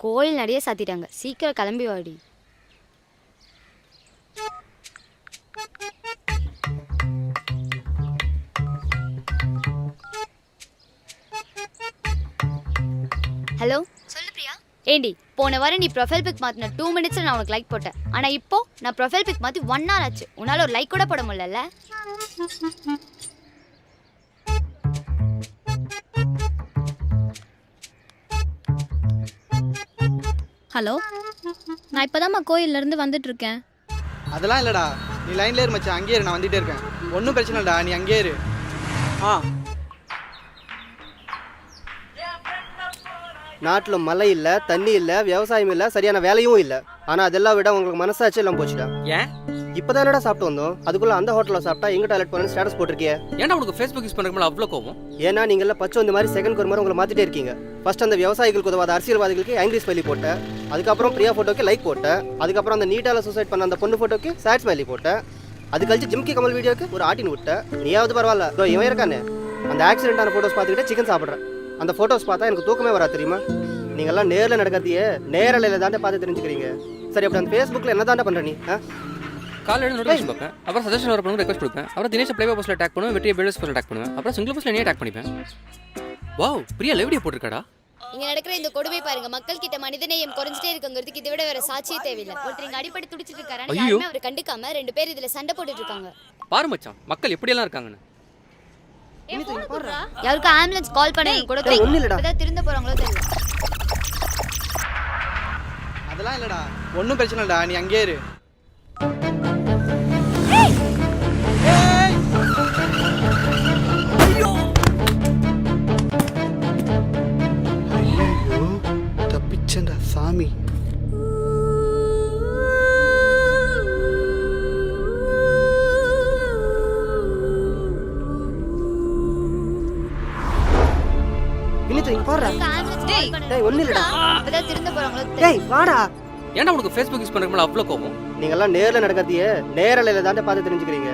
கோயில் நிறைய சாத்திட்டாங்க, சீக்கிரம் கிளம்பி வாடி. ஹலோ, சொல்லு பிரியா. ஏண்டி போன வாரம் நீ ப்ரொஃபைல் பிக் மாத்தின 2 மினிட்ஸ்ல நான் உனக்கு லைக் போட்டேன். ஆனா இப்போ நான் ப்ரொஃபைல் பிக் மாத்தி 1 hour ஆச்சு, உன்னால ஒரு லைக் கூட போட முடியல. ஹலோ, நான் இப்போதாம்மா கோயிலேருந்து வந்துட்டு இருக்கேன். அதெல்லாம் இல்லைடா, நீ லைன்ல இரு மச்சான், அங்கேயே இரு, நான் வந்துட்டே இருக்கேன். ஒன்றும் பிரச்சனை இல்லைடா, நீ அங்கேயே இரு. நாட்டில் மழை இல்லை, தண்ணி இல்லை, விவசாயம் இல்லை, சரியான வேலையும் இல்லை. ஆனால் அதெல்லாம் விட உங்களுக்கு மனசாட்சி எல்லாம் போச்சுடா. ஏன் இப்போதான் என்னடா சாப்பிட்டு வந்தோம், அதுக்குள்ள அந்த ஹோட்டலில் சாப்பிட்டா எங்க டாய்லெட் போன ஸ்டேட்டஸ் போட்டிருக்கியே. ஏன்டா உனக்கு ஃபேஸ்புக் யூஸ் பண்ணுறதுக்கு அவ்வளோ கோவம்? ஏன்னா நீங்கள்லாம் பச்சை இந்த மாதிரி செகண்ட் ஒரு மாதிரி உங்களை மாற்றிட்டே இருக்கீங்க. ஃபர்ஸ்ட் அந்த விவசாயிகளுக்கு உதவாத அரசியல்வாதிகளுக்கு ஆங்கிரி ஸ்மைலி போட்டேன், அதுக்கப்புறம் பிரியா ஃபோட்டோக்கு லைக் போட்டேன், அதுக்கப்புறம் அந்த நீட்டால சூசைட் பண்ண அந்த பொண்ணு ஃபோட்டோக்கு சேட் ஸ்மைலி போட்டேன், அது கழிச்சு ஜிம்கி கமல் வீடியோக்கு ஒரு ஆட்டின் விட்டேன். நீயாவது பரவாயில்ல, இதோ இவன் இருக்கானே அந்த ஆக்சிடென்டான ஃபோட்டோஸ் பார்த்துக்கிட்டே சிக்கன் சாப்பிட்றேன். அந்த ஃபோட்டோஸ் பார்த்தா எனக்கு தூக்கமே வரா தெரியுமா. நீங்கள்லாம் நேரில் நடக்கிறதையே நேரலையில் தாண்டே பார்த்து தெரிஞ்சுக்கிறீங்க. சரி, அப்படி அந்த ஃபேஸ்புக்கில் என்ன தாண்டா பண்ணுற நீ? காலையில் நோட்டிஃபிகேஷன் பார்ப்பேன், அப்புறம் சஜஷன் வர பண்ணி ரெக்வஸ்ட் கொடுப்பேன், அப்புறம் தினேஷ் பிளேபா போஸ்ட்டில் டேக் பண்ணுவேன், வெற்றியை பில்டர்ஸ் போஸ்ட்டில் டேக் பண்ணுவேன், அப்புறம் சிங்கிள் போஸ்ட்டில் நீயே டேக் பண்ணிப்பேன். வாவ், பிரியா லைவ் வீடியோ போட்டிருக்காடா. இங்க நடக்கிற இந்த கொடுமை பாருங்க, மக்கள் கிட்ட மனிதநேயம் குறைஞ்சிட்டே இருக்குங்கிறதுக்கு இதை விட வேற சாட்சியே தேவையில்லை. ஒருத்தர் இங்க அடிப்படை துடிச்சிட்டு இருக்காரு, ஆனா யாருமே அவர் கண்டுக்காம 2 பேர் இதுல சண்டை போட்டுட்டு இருக்காங்க. பாரு மச்சான், மக்கள் எப்படியெல்லாம் இருக்காங்கன்னு. யாருக்கு ஆம்புலன்ஸ் கால் பண்ண கூட தெரியல, திருந்த போறாங்களோ தெரியல. அதெல்லாம் இல்லைடா, ஒன்றும் பிரச்சனை இல்லைடா, நீ அங்கேயே இரு. தப்பிச்சண்டா சாமி. ஏன்டா உனக்கு ஃபேஸ்புக் யூஸ் பண்ணுறதுக்கு அவ்வளோ கோவம்? நீங்கெல்லாம் நேரில் நடக்கிறதையே நேரலையில் தாண்டே பார்த்து தெரிஞ்சுக்கிறீங்க.